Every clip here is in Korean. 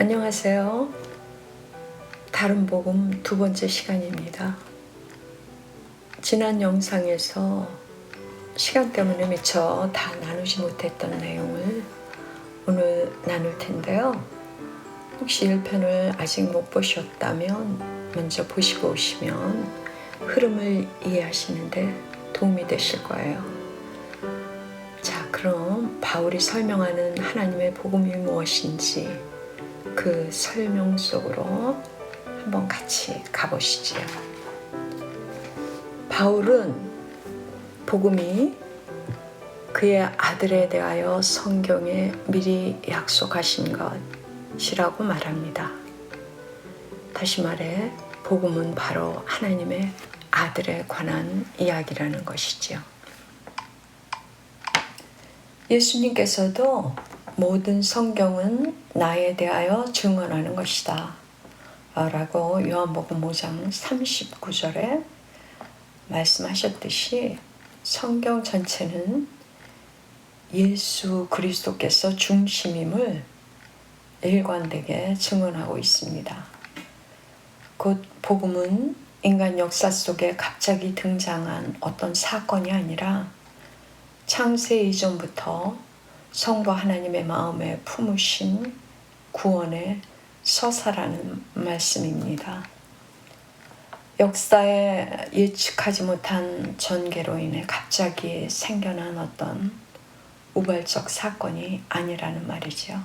안녕하세요. 다른 복음 두 번째 시간입니다. 지난 영상에서 시간 때문에 미처 다 나누지 못했던 내용을 오늘 나눌 텐데요. 혹시 1편을 아직 못 보셨다면 먼저 보시고 오시면 흐름을 이해하시는데 도움이 되실 거예요. 자, 그럼 바울이 설명하는 하나님의 복음이 무엇인지 그 설명 속으로 한번 같이 가보시죠. 바울은 복음이 그의 아들에 대하여 성경에 미리 약속하신 것이라고 말합니다. 다시 말해 복음은 바로 하나님의 아들에 관한 이야기라는 것이지요. 예수님께서도 모든 성경은 나에 대하여 증언하는 것이다 라고 요한복음 5장 39절에 말씀하셨듯이 성경 전체는 예수 그리스도께서 중심임을 일관되게 증언하고 있습니다. 곧 복음은 인간 역사 속에 갑자기 등장한 어떤 사건이 아니라 창세 이전부터 성부 하나님의 마음에 품으신 구원의 서사라는 말씀입니다. 역사에 예측하지 못한 전개로 인해 갑자기 생겨난 어떤 우발적 사건이 아니라는 말이죠.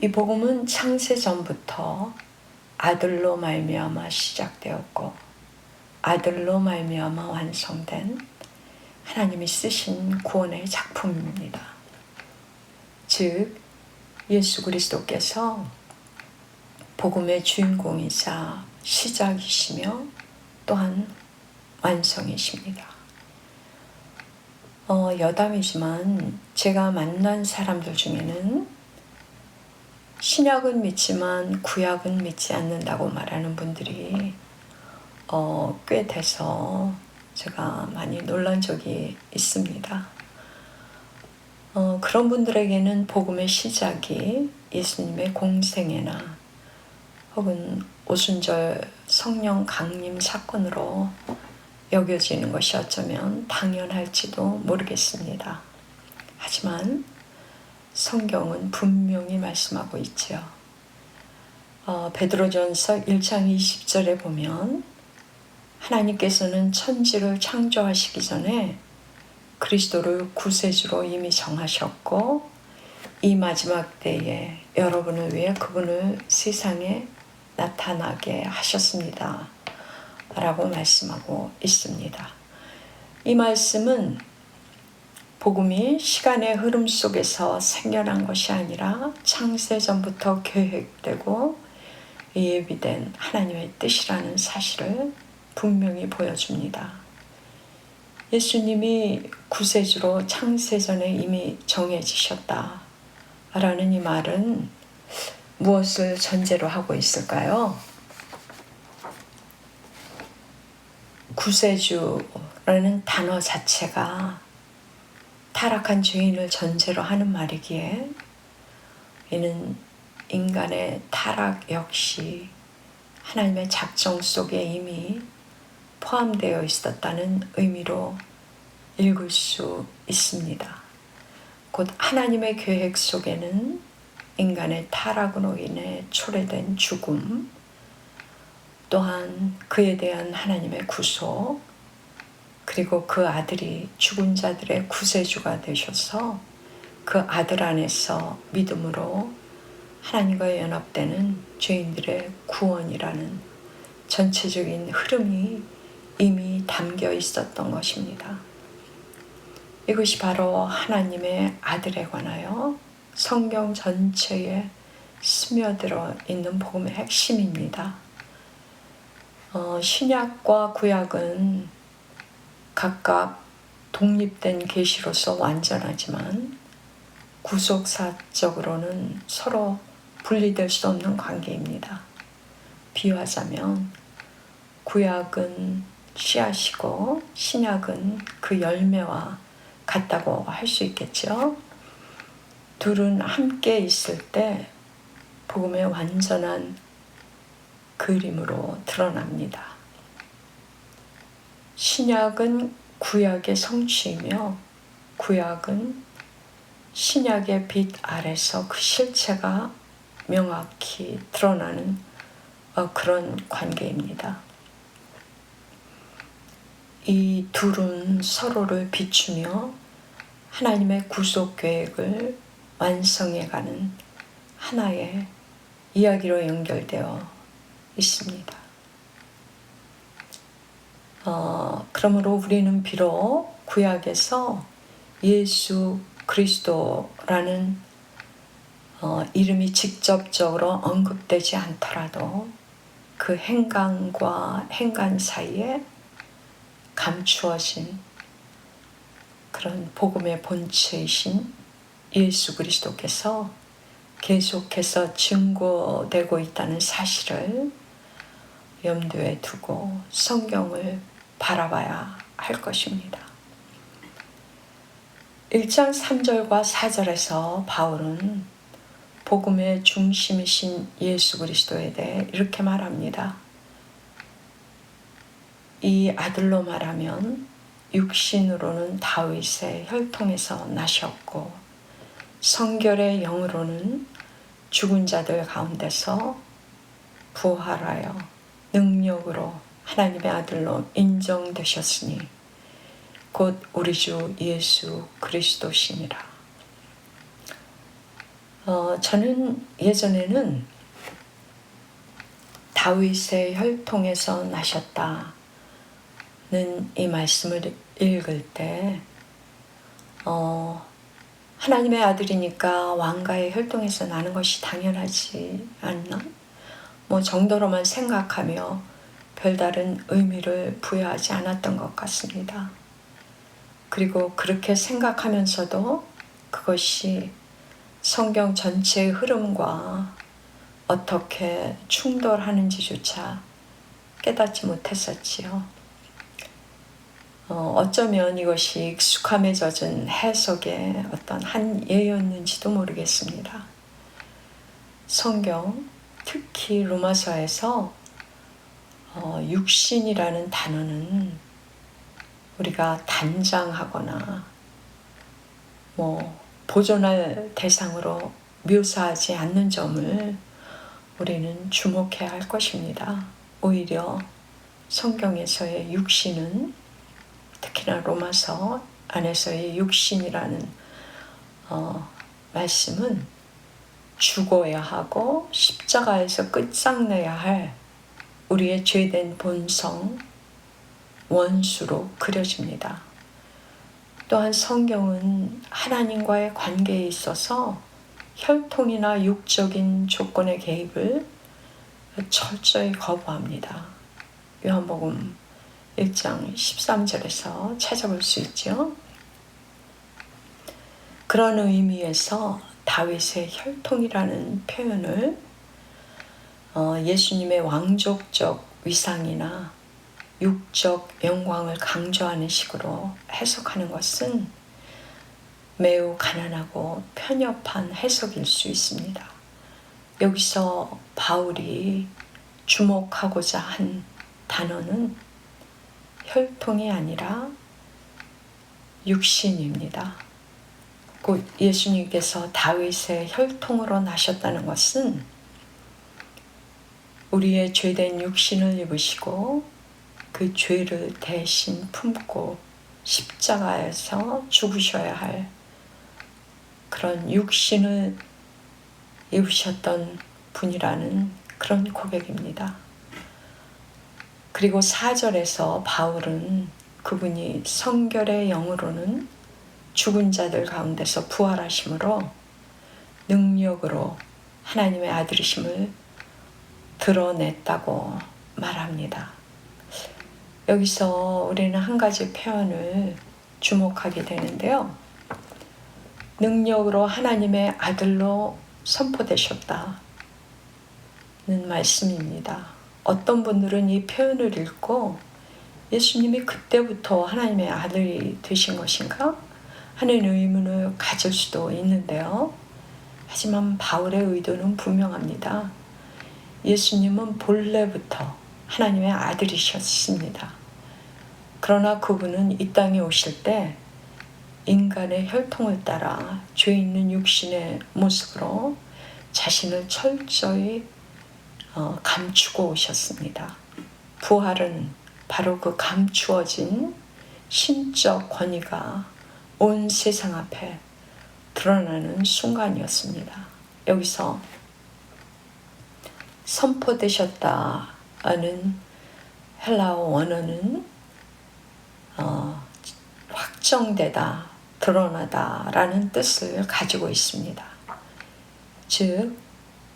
이 복음은 창세 전부터 아들로 말미암아 시작되었고 아들로 말미암아 완성된 하나님이 쓰신 구원의 작품입니다. 즉 예수 그리스도께서 복음의 주인공이자 시작이시며 또한 완성이십니다. 여담이지만 제가 만난 사람들 중에는 신약은 믿지만 구약은 믿지 않는다고 말하는 분들이 꽤 돼서 제가 많이 놀란 적이 있습니다. 그런 분들에게는 복음의 시작이 예수님의 공생애나 혹은 오순절 성령 강림 사건으로 여겨지는 것이 어쩌면 당연할지도 모르겠습니다. 하지만 성경은 분명히 말씀하고 있죠. 베드로전서 1장 20절에 보면 하나님께서는 천지를 창조하시기 전에 그리스도를 구세주로 이미 정하셨고 이 마지막 때에 여러분을 위해 그분을 세상에 나타나게 하셨습니다. 라고 말씀하고 있습니다. 이 말씀은 복음이 시간의 흐름 속에서 생겨난 것이 아니라 창세전부터 계획되고 예비된 하나님의 뜻이라는 사실을 분명히 보여줍니다. 예수님이 구세주로 창세전에 이미 정해지셨다 라는 이 말은 무엇을 전제로 하고 있을까요? 구세주라는 단어 자체가 타락한 죄인을 전제로 하는 말이기에 이는 인간의 타락 역시 하나님의 작정 속에 이미 포함되어 있었다는 의미로 읽을 수 있습니다. 곧 하나님의 계획 속에는 인간의 타락으로 인해 초래된 죽음, 또한 그에 대한 하나님의 구속, 그리고 그 아들이 죽은 자들의 구세주가 되셔서 그 아들 안에서 믿음으로 하나님과 연합되는 죄인들의 구원이라는 전체적인 흐름이 이미 담겨 있었던 것입니다. 이것이 바로 하나님의 아들에 관하여 성경 전체에 스며들어 있는 복음의 핵심입니다. 신약과 구약은 각각 독립된 계시로서 완전하지만 구속사적으로는 서로 분리될 수 없는 관계입니다. 비유하자면 구약은 씨앗이고 신약은 그 열매와 같다고 할 수 있겠죠. 둘은 함께 있을 때 복음의 완전한 그림으로 드러납니다. 신약은 구약의 성취이며 구약은 신약의 빛 아래서 그 실체가 명확히 드러나는 그런 관계입니다. 이 둘은 서로를 비추며 하나님의 구속 계획을 완성해가는 하나의 이야기로 연결되어 있습니다. 그러므로 우리는 비록 구약에서 예수 그리스도라는 이름이 직접적으로 언급되지 않더라도 그 행간과 행간 사이에 감추어진 그런 복음의 본체이신 예수 그리스도께서 계속해서 증거되고 있다는 사실을 염두에 두고 성경을 바라봐야 할 것입니다. 1장 3절과 4절에서 바울은 복음의 중심이신 예수 그리스도에 대해 이렇게 말합니다. 이 아들로 말하면 육신으로는 다윗의 혈통에서 나셨고 성결의 영으로는 죽은 자들 가운데서 부활하여 능력으로 하나님의 아들로 인정되셨으니 곧 우리 주 예수 그리스도시니라. 저는 예전에는 다윗의 혈통에서 나셨다는 이 말씀을 읽을 때 하나님의 아들이니까 왕가의 혈통에서 나는 것이 당연하지 않나? 정도로만 생각하며 별다른 의미를 부여하지 않았던 것 같습니다. 그리고 그렇게 생각하면서도 그것이 성경 전체의 흐름과 어떻게 충돌하는지조차 깨닫지 못했었지요. 어쩌면 이것이 익숙함에 젖은 해석의 어떤 한 예였는지도 모르겠습니다. 성경, 특히 로마서에서 육신이라는 단어는 우리가 단장하거나 보존할 대상으로 묘사하지 않는 점을 우리는 주목해야 할 것입니다. 오히려 성경에서의 육신은 특히나 로마서 안에서의 육신이라는 말씀은 죽어야 하고 십자가에서 끝장내야 할 우리의 죄된 본성, 원수로 그려집니다. 또한 성경은 하나님과의 관계에 있어서 혈통이나 육적인 조건의 개입을 철저히 거부합니다. 요한복음 1장 13절에서 찾아볼 수 있죠. 그런 의미에서 다윗의 혈통이라는 표현을 예수님의 왕족적 위상이나 육적 영광을 강조하는 식으로 해석하는 것은 매우 가난하고 편협한 해석일 수 있습니다. 여기서 바울이 주목하고자 한 단어는 혈통이 아니라 육신입니다. 곧 예수님께서 다윗의 혈통으로 나셨다는 것은 우리의 죄된 육신을 입으시고 그 죄를 대신 품고 십자가에서 죽으셔야 할 그런 육신을 입으셨던 분이라는 그런 고백입니다. 그리고 4절에서 바울은 그분이 성결의 영으로는 죽은 자들 가운데서 부활하심으로 능력으로 하나님의 아들이심을 드러냈다고 말합니다. 여기서 우리는 한 가지 표현을 주목하게 되는데요. 능력으로 하나님의 아들로 선포되셨다는 말씀입니다. 어떤 분들은 이 표현을 읽고 예수님이 그때부터 하나님의 아들이 되신 것인가 하는 의문을 가질 수도 있는데요. 하지만 바울의 의도는 분명합니다. 예수님은 본래부터 하나님의 아들이셨습니다. 그러나 그분은 이 땅에 오실 때 인간의 혈통을 따라 죄 있는 육신의 모습으로 자신을 철저히 감추고 오셨습니다. 부활은 바로 그 감추어진 신적 권위가 온 세상 앞에 드러나는 순간이었습니다. 여기서 선포되셨다는 헬라어 원어는 확정되다, 드러나다라는 뜻을 가지고 있습니다. 즉,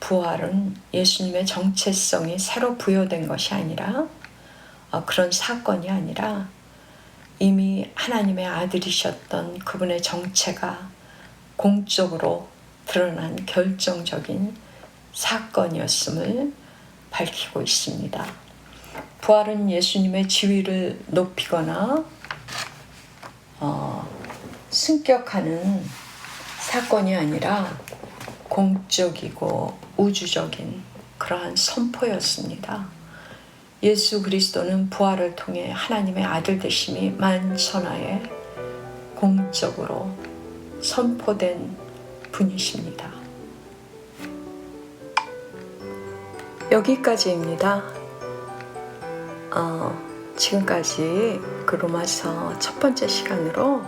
부활은 예수님의 정체성이 새로 부여된 것이 아니라 그런 사건이 아니라 이미 하나님의 아들이셨던 그분의 정체가 공적으로 드러난 결정적인 사건이었음을 밝히고 있습니다. 부활은 예수님의 지위를 높이거나 승격하는 사건이 아니라 공적이고 우주적인 그러한 선포였습니다. 예수 그리스도는 부활을 통해 하나님의 아들 되심이 만천하에 공적으로 선포된 분이십니다. 여기까지입니다. 지금까지 그 로마서 첫 번째 시간으로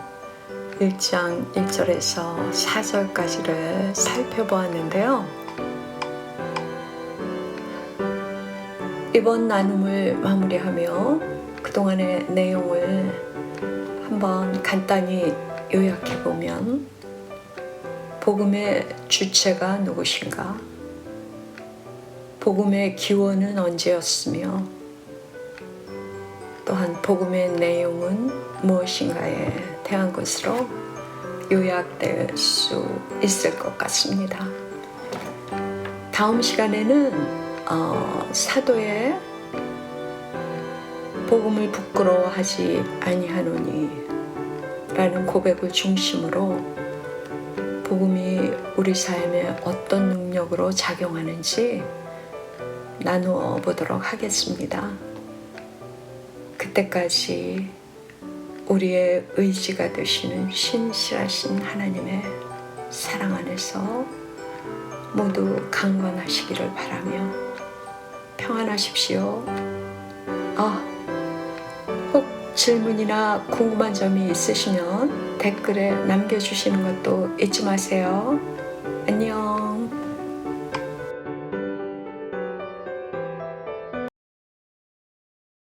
1장 1절에서 4절까지를 살펴보았는데요. 이번 나눔을 마무리하며 그동안의 내용을 한번 간단히 요약해보면, 복음의 주체가 누구신가? 복음의 기원은 언제였으며, 또한 복음의 내용은 무엇인가에 대한 것으로 요약될 수 있을 것 같습니다. 다음 시간에는 사도의 복음을 부끄러워하지 아니하노니 라는 고백을 중심으로 복음이 우리 삶에 어떤 능력으로 작용하는지 나누어 보도록 하겠습니다. 그때까지 우리의 의지가 되시는 신실하신 하나님의 사랑 안에서 모두 강건하시기를 바라며 평안하십시오. 혹 질문이나 궁금한 점이 있으시면 댓글에 남겨주시는 것도 잊지 마세요. 안녕.